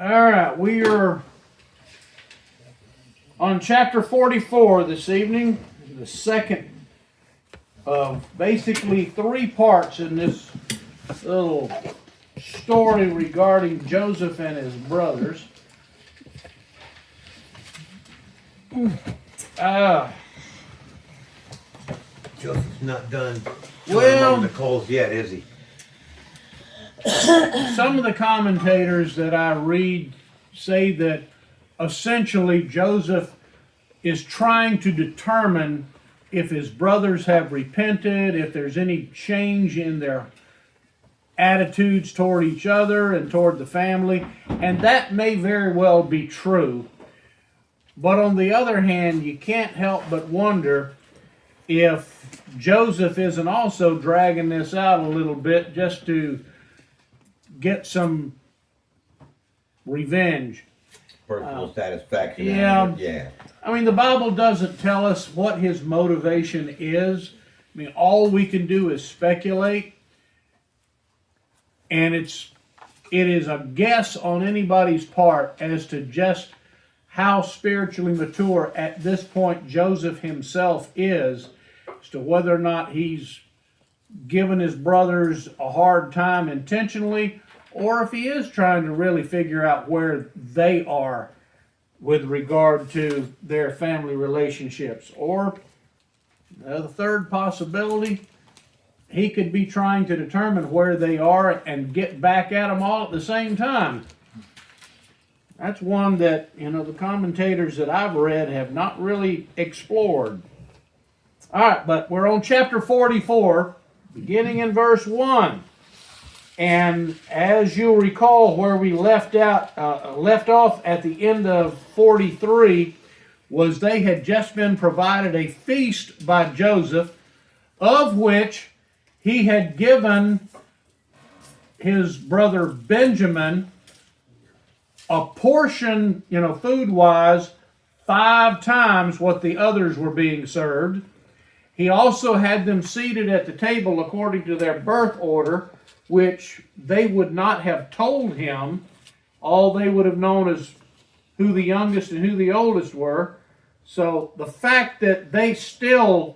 All right, we are on chapter 44 this evening, the second of basically three parts in this little story regarding Joseph and his brothers. Joseph's not done Well- among the coals yet, is he? Some of the commentators that I read say that essentially Joseph is trying to determine if his brothers have repented, if there's any change in their attitudes toward each other and toward the family, and that may very well be true. But on the other hand, you can't help but wonder if Joseph isn't also dragging this out a little bit just to get some revenge. Personal satisfaction. yeah. Out of it. Yeah. I mean, the Bible doesn't tell us what his motivation is. I mean, all we can do is speculate. And it is a guess on anybody's part as to just how spiritually mature at this point Joseph himself is, as to whether or not he's given his brothers a hard time intentionally, or if he is trying to really figure out where they are with regard to their family relationships. Or the third possibility, he could be trying to determine where they are and get back at them all at the same time. That's one that, the commentators that I've read have not really explored. All right, but we're on chapter 44, beginning in verse 1. And as you'll recall, where we left off at the end of 43 was they had just been provided a feast by Joseph, of which he had given his brother Benjamin a portion, food-wise, 5 times what the others were being served. He also had them seated at the table according to their birth order, which they would not have told him. All they would have known is who the youngest and who the oldest were. So the fact that they still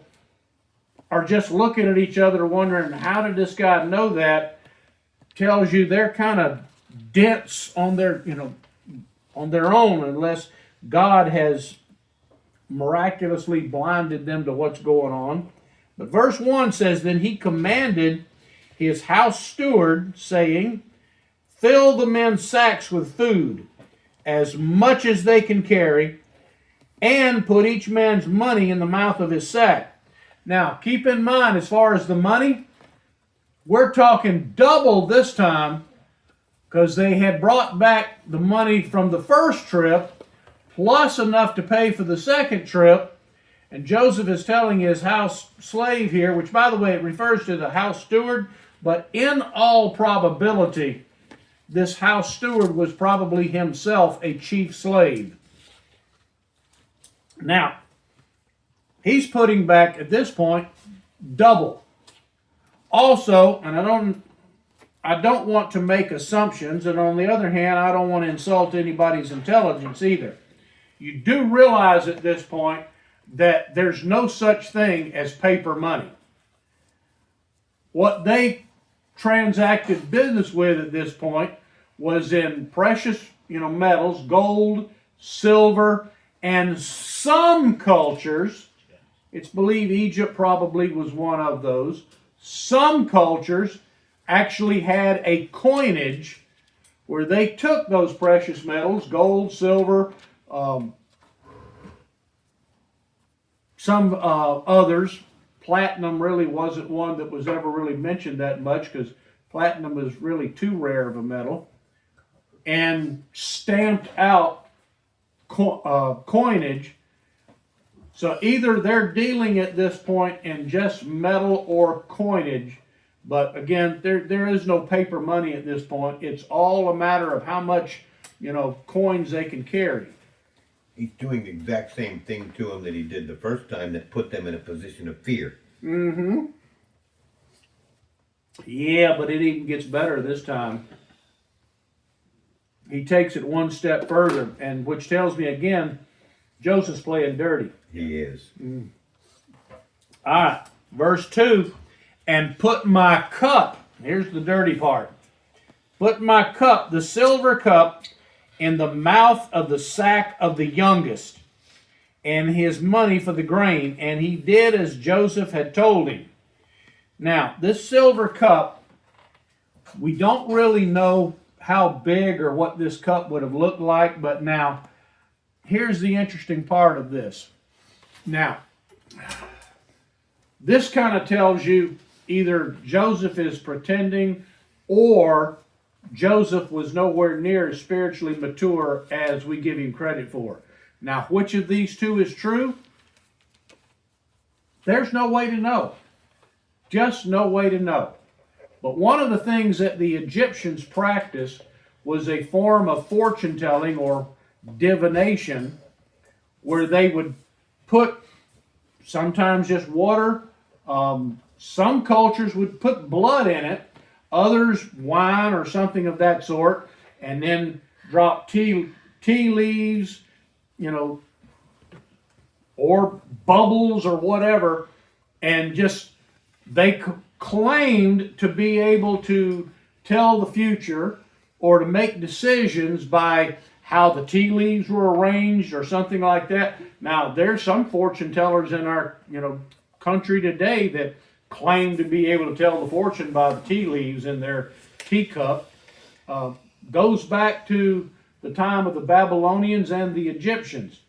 are just looking at each other wondering, how did this guy know that, tells you they're kind of dense on their, on their own, unless God has miraculously blinded them to what's going on. But verse 1 says, "Then he commanded his house steward, saying, fill the men's sacks with food, as much as they can carry, and put each man's money in the mouth of his sack." Now, keep in mind, as far as the money, we're talking double this time, because they had brought back the money from the first trip, plus enough to pay for the second trip. And Joseph is telling his house slave here, which, by the way, it refers to the house steward, but in all probability, this house steward was probably himself a chief slave. Now, he's putting back, at this point, double. Also, and I don't want to make assumptions, and on the other hand, I don't want to insult anybody's intelligence either. You do realize at this point that there's no such thing as paper money. What they transacted business with at this point was in precious, metals, gold, silver, and some cultures, it's believed Egypt probably was one of those, some cultures actually had a coinage where they took those precious metals, gold, silver, some others. Platinum really wasn't one that was ever really mentioned that much, because platinum is really too rare of a metal, and stamped out coinage. So either they're dealing at this point in just metal or coinage, but again, there is no paper money at this point. It's all a matter of how much, coins they can carry. He's doing the exact same thing to them that he did the first time, that put them in a position of fear. Mm-hmm. Yeah, but it even gets better this time. he takes it one step further, and which tells me again, Joseph's playing dirty. He is. All right, verse 2, and put my cup, here's the dirty part, put my cup, the silver cup, in the mouth of the sack of the youngest, and his money for the grain, and he did as Joseph had told him. Now, this silver cup, we don't really know how big or what this cup would have looked like, but now, here's the interesting part of this. Now, this kind of tells you either Joseph is pretending or Joseph was nowhere near as spiritually mature as we give him credit for. Now, which of these two is true? There's no way to know. Just no way to know. But one of the things that the Egyptians practiced was a form of fortune telling or divination, where they would put sometimes just water. Some cultures would put blood in it, others wine or something of that sort, and then drop tea leaves, or bubbles or whatever, and just they claimed to be able to tell the future or to make decisions by how the tea leaves were arranged or something like that. Now, there's some fortune tellers in our country today that claim to be able to tell the fortune by the tea leaves in their teacup. Goes back to the time of the Babylonians and the Egyptians.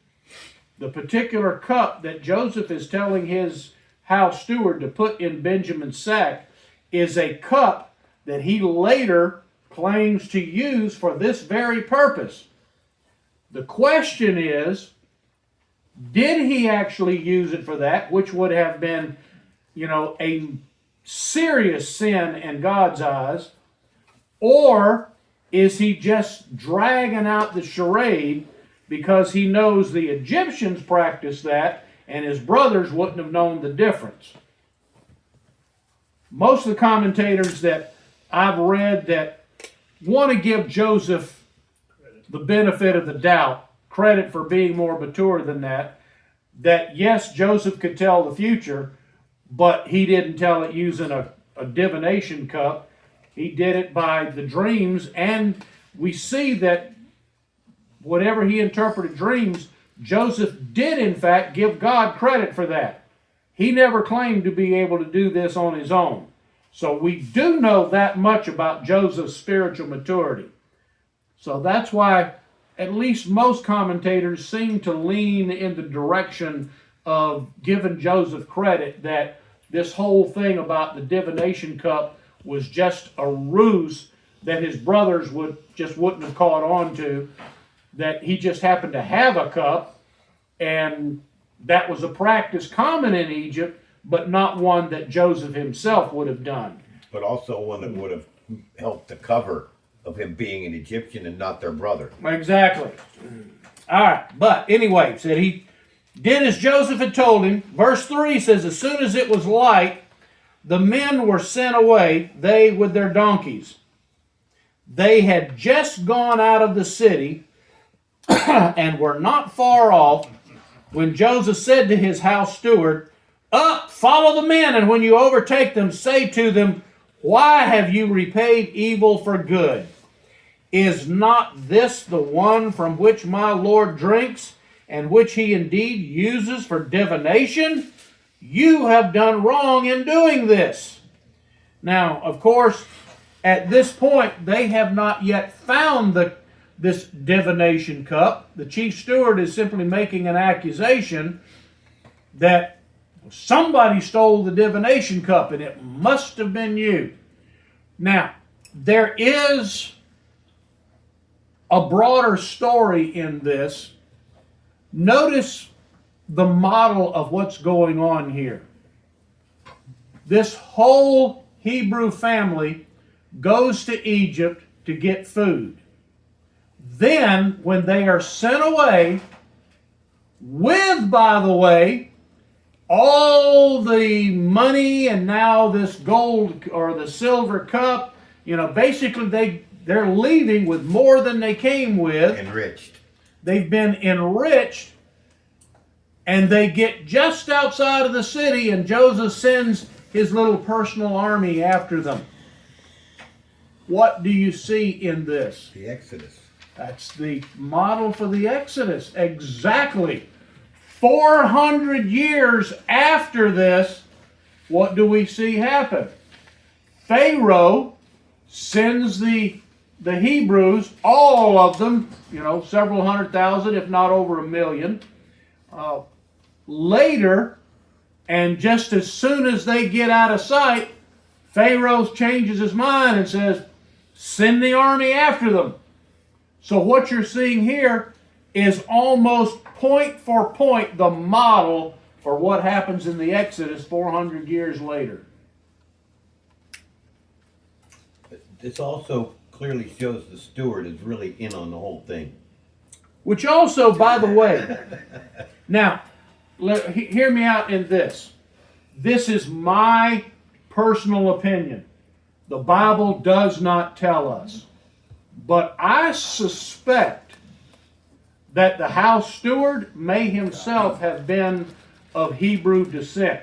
The particular cup that Joseph is telling his house steward to put in Benjamin's sack is a cup that he later claims to use for this very purpose. The question is, did he actually use it for that, which would have been, a serious sin in God's eyes, or is he just dragging out the charade because he knows the Egyptians practiced that and his brothers wouldn't have known the difference? Most of the commentators that I've read that want to give Joseph the benefit of the doubt, credit for being more mature than that yes, Joseph could tell the future, but he didn't tell it using a divination cup. He did it by the dreams, and we see that whatever he interpreted dreams, Joseph did in fact give God credit for that. He never claimed to be able to do this on his own. So we do know that much about Joseph's spiritual maturity. So that's why at least most commentators seem to lean in the direction of giving Joseph credit that this whole thing about the divination cup was just a ruse that his brothers wouldn't have caught on to, that he just happened to have a cup, and that was a practice common in Egypt, but not one that Joseph himself would have done. But also one that would have helped the cover of him being an Egyptian and not their brother. Exactly. All right, but anyway, said he did as Joseph had told him. Verse 3 says, as soon as it was light, the men were sent away, they with their donkeys. They had just gone out of the city and were not far off when Joseph said to his house steward, up, follow the men, and when you overtake them, say to them, why have you repaid evil for good? Is not this the one from which my Lord drinks, and which he indeed uses for divination? You have done wrong in doing this. Now, of course, at this point, they have not yet found this divination cup. The chief steward is simply making an accusation that somebody stole the divination cup, and it must have been you. Now, there is a broader story in this. Notice the model of what's going on here. This whole Hebrew family goes to Egypt to get food. Then, when they are sent away, with, by the way, all the money and now this gold or the silver cup, basically they're leaving with more than they came with. Enriched. They've been enriched, and they get just outside of the city, and Joseph sends his little personal army after them. What do you see in this? The Exodus. That's the model for the Exodus. Exactly. 400 years after this, what do we see happen? Pharaoh sends the Hebrews, all of them, several 100,000, if not over 1,000,000, later, and just as soon as they get out of sight, Pharaoh changes his mind and says, send the army after them. So what you're seeing here is almost point for point the model for what happens in the Exodus 400 years later. This also clearly shows the steward is really in on the whole thing. Which also, by the way, now, hear me out in this. This is my personal opinion. The Bible does not tell us. But I suspect that the house steward may himself have been of Hebrew descent.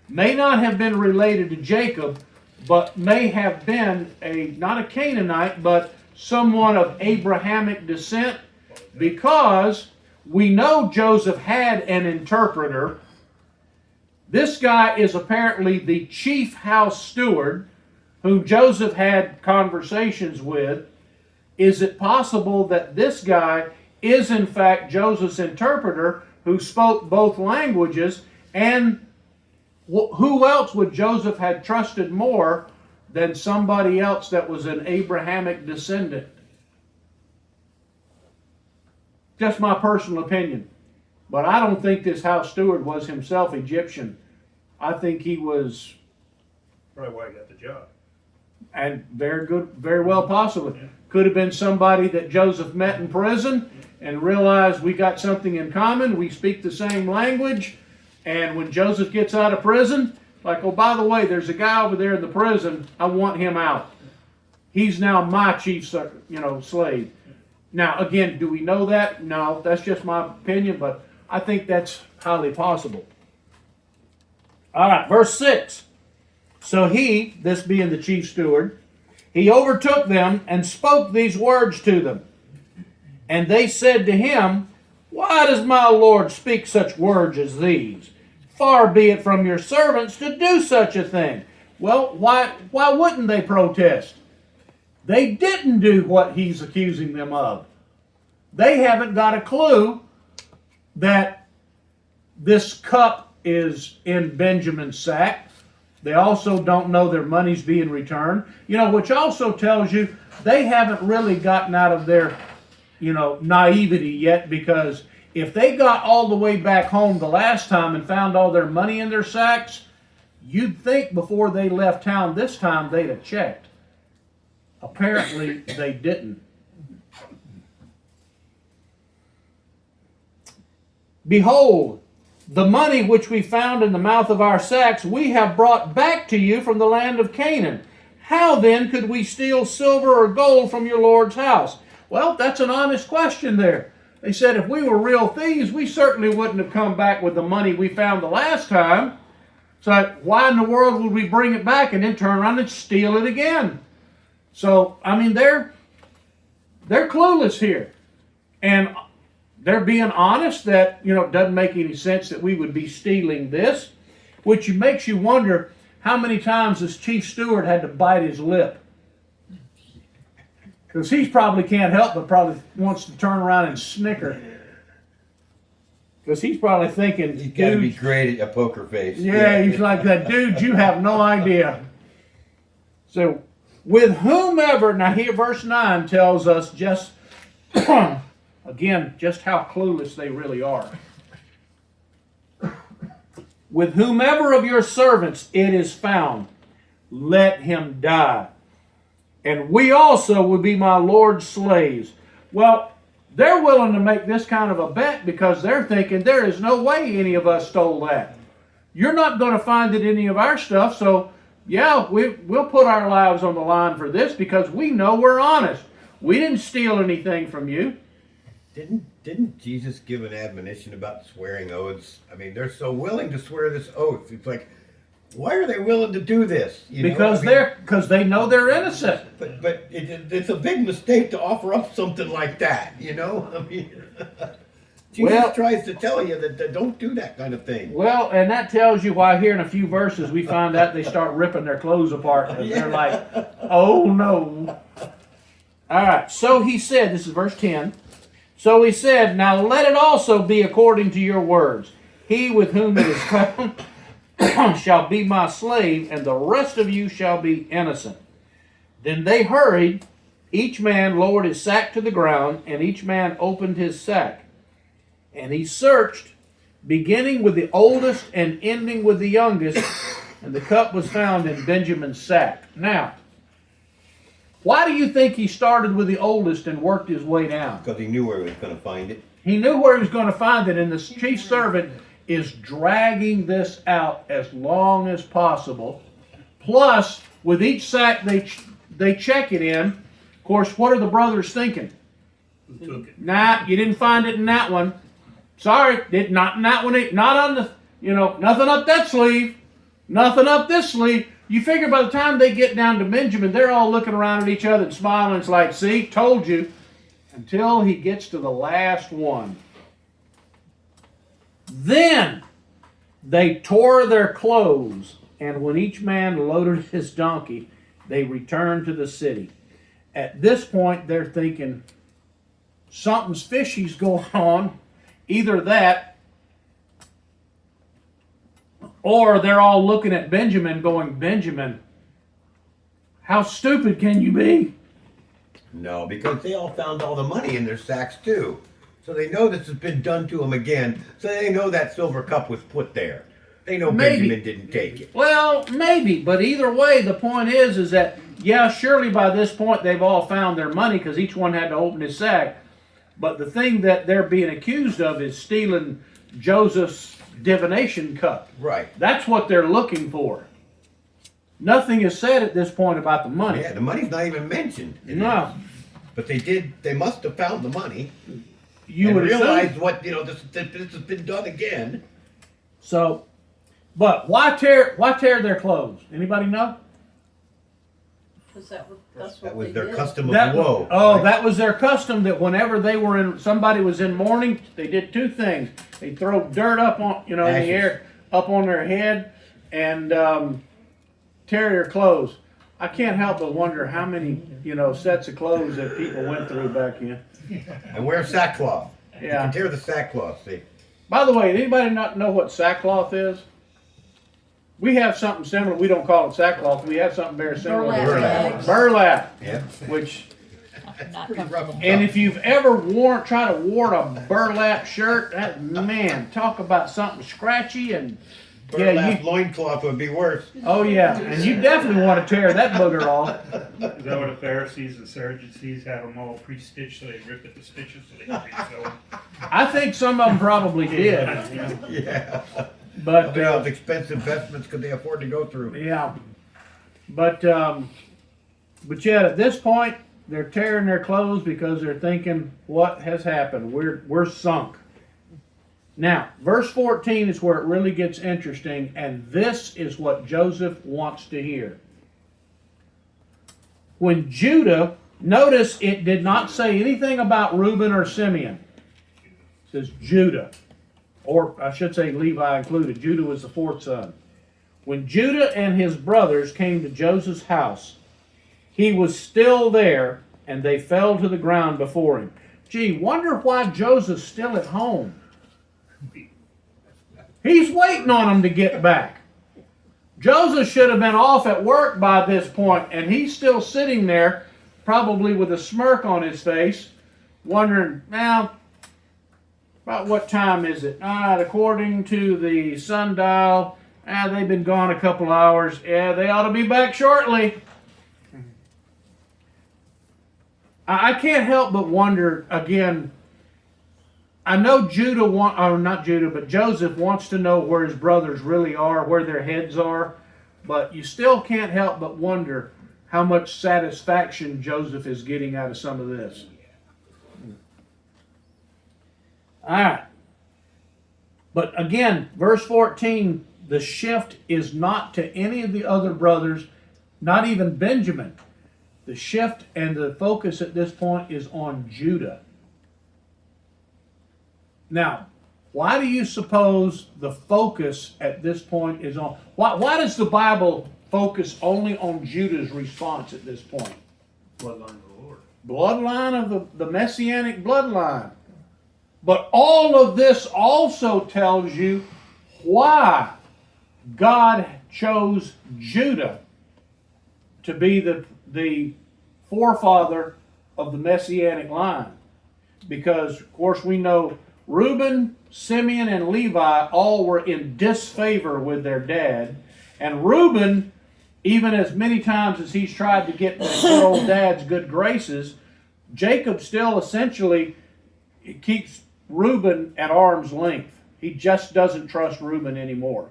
May not have been related to Jacob, but may have been not a Canaanite, but someone of Abrahamic descent, because we know Joseph had an interpreter. This guy is apparently the chief house steward whom Joseph had conversations with. Is it possible that this guy is in fact Joseph's interpreter who spoke both languages? And who else would Joseph have trusted more than somebody else that was an Abrahamic descendant? Just my personal opinion. But I don't think this house steward was himself Egyptian. I think he was... Probably why he got the job. And very good, very well possible. Could have been somebody that Joseph met in prison and realized we got something in common, we speak the same language, and when Joseph gets out of prison, like, oh, by the way, there's a guy over there in the prison, I want him out. He's now my chief, slave. Now, again, do we know that? No, that's just my opinion, but I think that's highly possible. All right, verse 6. So he, this being the chief steward, he overtook them and spoke these words to them. And they said to him, why does my Lord speak such words as these? Far be it from your servants to do such a thing. Well, why wouldn't they protest? They didn't do what he's accusing them of. They haven't got a clue that this cup is in Benjamin's sack. They also don't know their money's being returned. Which also tells you they haven't really gotten out of their, naivety yet, because if they got all the way back home the last time and found all their money in their sacks, you'd think before they left town this time they'd have checked. Apparently they didn't. Behold, the money which we found in the mouth of our sacks we have brought back to you from the land of Canaan. How then could we steal silver or gold from your Lord's house? Well, that's an honest question there. They said if we were real thieves, we certainly wouldn't have come back with the money we found the last time. So why in the world would we bring it back and then turn around and steal it again? So, they're clueless here. And they're being honest that, it doesn't make any sense that we would be stealing this, which makes you wonder how many times this chief steward had to bite his lip. Because he probably can't help but probably wants to turn around and snicker. Because he's probably thinking, He's got to be great at a poker face. Yeah, he's like that, dude, you have no idea. So, with whomever, now here verse 9 tells us just, again, just how clueless they really are. With whomever of your servants it is found, let him die. And we also will be my Lord's slaves. Well, they're willing to make this kind of a bet because they're thinking there is no way any of us stole that. You're not going to find it in any of our stuff, so yeah, we'll put our lives on the line for this because we know we're honest. We didn't steal anything from you. Didn't Jesus give an admonition about swearing oaths? I mean, they're so willing to swear this oath. It's like, why are they willing to do this? You know? Because I mean, because they know they're innocent. But it's a big mistake to offer up something like that. You know, I mean, Jesus Well- tries to tell you that don't do that kind of thing. Well, and that tells you why here in a few verses we find out they start ripping their clothes apart because they're like, oh no. All right, so he said, this is verse 10. So he said, now let it also be according to your words. He with whom it is found shall be my slave, and the rest of you shall be innocent. Then they hurried, each man lowered his sack to the ground, and each man opened his sack. And he searched, beginning with the oldest and ending with the youngest, and the cup was found in Benjamin's sack. Now, why do you think he started with the oldest and worked his way down? Because he knew where he was going to find it. He knew where he was going to find it, and the chief servant is dragging this out as long as possible. Plus, with each sack they check it in, of course, what are the brothers thinking? Who took it? Nah, you didn't find it in that one. Sorry, not in that one. Not on the, nothing up that sleeve. Nothing up this sleeve. You figure by the time they get down to Benjamin, they're all looking around at each other and smiling. It's like, see, told you. Until he gets to the last one. Then they tore their clothes, and when each man loaded his donkey, they returned to the city. At this point, they're thinking, something's fishy's going on. Either that, or they're all looking at Benjamin going, Benjamin, how stupid can you be? No, because they all found all the money in their sacks too. So they know this has been done to them again. So they know that silver cup was put there. They know Maybe. Benjamin didn't take it. Well, maybe, but either way, the point is that, yeah, surely by this point they've all found their money because each one had to open his sack. But the thing that they're being accused of is stealing Joseph's divination cup. Right. That's what they're looking for. Nothing is said at this point about the money. Yeah, the money's not even mentioned. No. But they must have found the money. You and would realized assume. what, this has been done again. So, but why tear their clothes? Anybody know? Because that's what That was they their did. custom of That, woe. right? that was their custom. That whenever somebody was in mourning, they did two things. They throw dirt up on, in the Ashes. air, up on their head, and tear their clothes. I can't help but wonder how many, sets of clothes that people went through back then. And wear sackcloth. You Yeah. can tear the sackcloth, see. By the way, anybody not know what sackcloth is? We have something similar. We don't call it sackcloth. We have something very similar. to Burlap. Burlap. Yeah. Which, Not Pretty rough comfortable. stuff. and if you've ever tried to worn a burlap shirt, that man, talk about something scratchy and Burlap you, loincloth would be worse. oh yeah, and you definitely want to tear that booger off. Is that what the Pharisees and Sadducees had them all pre-stitched so they rip at the stitches so they could resew them? I think some of them probably did, Yeah. but How many of those expensive vestments could they afford to go through? yeah, but yet at this point they're tearing their clothes because they're thinking, what has happened? We're sunk. Now, verse 14 is where it really gets interesting, and this is what Joseph wants to hear. When Judah, notice it did not say anything about Reuben or Simeon. It says Judah. Or I should say Levi included. Judah was the fourth son. When Judah and his brothers came to Joseph's house, he was still there, and they fell to the ground before him. Gee, wonder why Joseph's still at home. He's waiting on them to get back. Joseph should have been off at work by this point, and he's still sitting there, probably with a smirk on his face, wondering, now, about what time is it? According to the sundial, they've been gone a couple hours. Yeah, they ought to be back shortly. I can't help but wonder, again, I know Joseph wants to know where his brothers really are, where their heads are. But you still can't help but wonder how much satisfaction Joseph is getting out of some of this. All right. But again, verse 14, the shift is not to any of the other brothers, not even Benjamin. The shift and the focus at this point is on Judah. Now, why do you suppose the focus at this point is on? Why does the Bible focus only on Judah's response at this point? Bloodline of the Lord. Bloodline of the Messianic bloodline. But all of this also tells you why God chose Judah to be the forefather of the Messianic line. Because, of course, we know Reuben, Simeon, and Levi all were in disfavor with their dad. And Reuben, even as many times as he's tried to get his old dad's good graces, Jacob still essentially keeps Reuben at arm's length. He just doesn't trust Reuben anymore.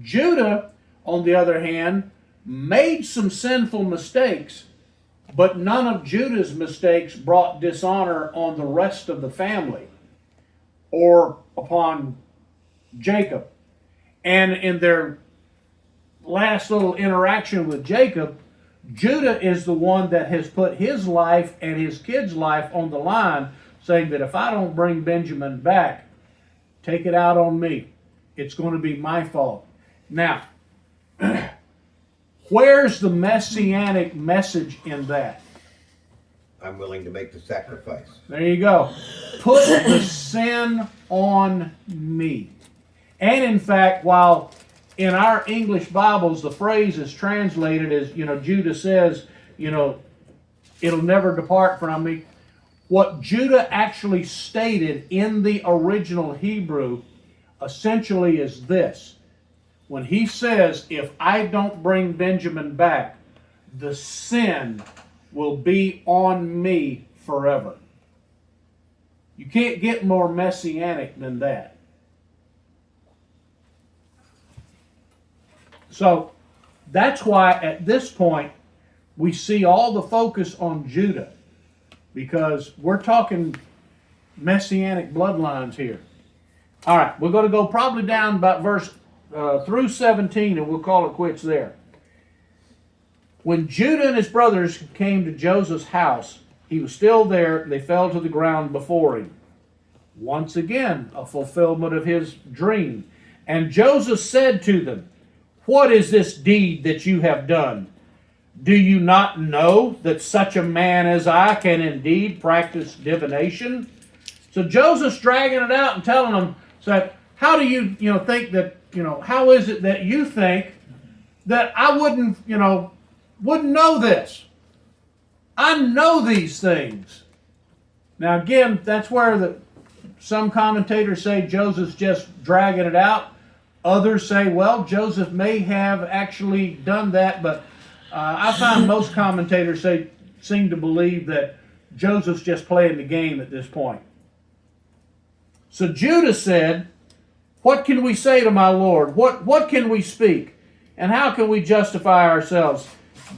Judah, on the other hand, made some sinful mistakes, but none of Judah's mistakes brought dishonor on the rest of the family or upon Jacob. And in their last little interaction with Jacob, Judah is the one that has put his life and his kids' life on the line, saying that if I don't bring Benjamin back, take it out on me. It's going to be my fault. Now, where's the messianic message in that? I'm willing to make the sacrifice. There you go. Put the sin on me. And in fact, while in our English Bibles the phrase is translated as, Judah says, it'll never depart from me. What Judah actually stated in the original Hebrew essentially is this. When he says, if I don't bring Benjamin back, the sin will be on me forever. You can't get more messianic than that. So that's why at this point we see all the focus on Judah, because we're talking messianic bloodlines here. All right, we're going to go probably down about verse through 17, and we'll call it quits there. When Judah and his brothers came to Joseph's house, he was still there. They fell to the ground before him. Once again, a fulfillment of his dream. And Joseph said to them, what is this deed that you have done? Do you not know that such a man as I can indeed practice divination? So Joseph's dragging it out and telling them, said, how do you, think that, how is it that you think that I wouldn't know this? I know these things. Now again, that's where some commentators say Joseph's just dragging it out. Others say, well, Joseph may have actually done that, but I find most commentators seem to believe that Joseph's just playing the game at this point. So Judah said, what can we say to my Lord? What can we speak? And how can we justify ourselves?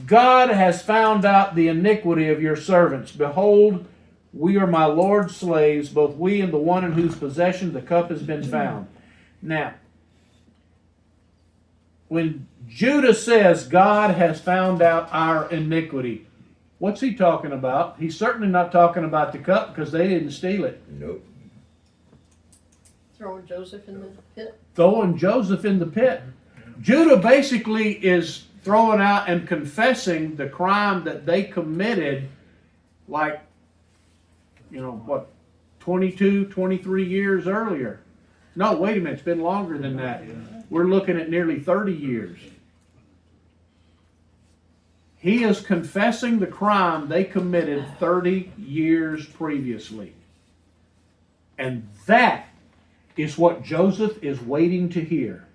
God has found out the iniquity of your servants. Behold, we are my Lord's slaves, both we and the one in whose possession the cup has been found. Now, when Judah says God has found out our iniquity, what's he talking about? He's certainly not talking about the cup, because they didn't steal it. Nope. Throwing Joseph in the pit. Throwing Joseph in the pit. Judah basically is throwing out and confessing the crime that they committed, 22, 23 years earlier. No, wait a minute, it's been longer than that. We're looking at nearly 30 years. He is confessing the crime they committed 30 years previously. And that is what Joseph is waiting to hear.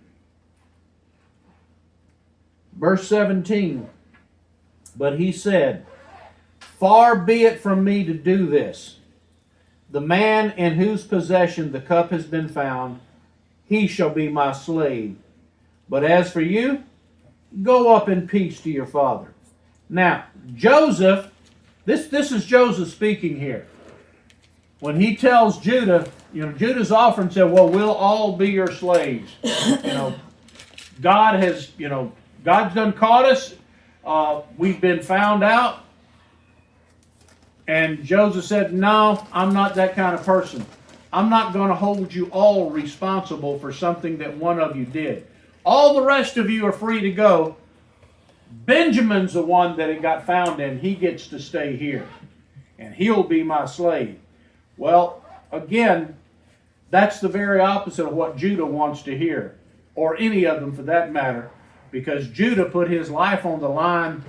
Verse 17, but he said, far be it from me to do this. The man in whose possession the cup has been found, he shall be my slave. But as for you, go up in peace to your father. Now, Joseph, this is Joseph speaking here. When he tells Judah, Judah's offered and said, well, we'll all be your slaves. God has, God's done caught us. We've been found out. And Joseph said, no, I'm not that kind of person. I'm not going to hold you all responsible for something that one of you did. All the rest of you are free to go. Benjamin's the one that it got found in. He gets to stay here. And he'll be my slave. Well, again, that's the very opposite of what Judah wants to hear. Or any of them for that matter. Because Judah put his life on the line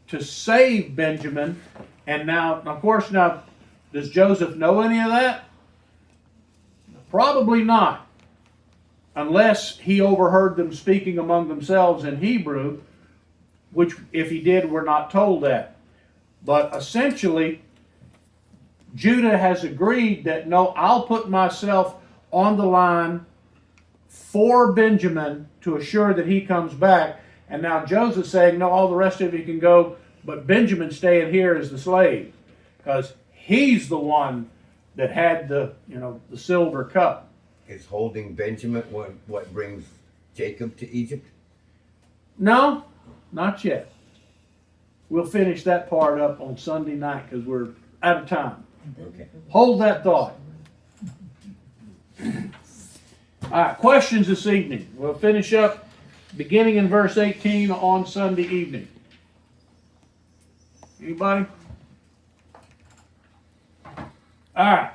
to save Benjamin. And now, of course, does Joseph know any of that? Probably not. Unless he overheard them speaking among themselves in Hebrew, which, if he did, we're not told that. But essentially, Judah has agreed that, no, I'll put myself on the line for Benjamin to assure that he comes back. And now Joseph's saying, no, all the rest of you can go, but Benjamin's staying here as the slave. Because he's the one that had the silver cup. Is holding Benjamin what brings Jacob to Egypt? No, not yet. We'll finish that part up on Sunday night because we're out of time. Okay. Hold that thought. All right, questions this evening. We'll finish up beginning in verse 18 on Sunday evening. Anybody? All right.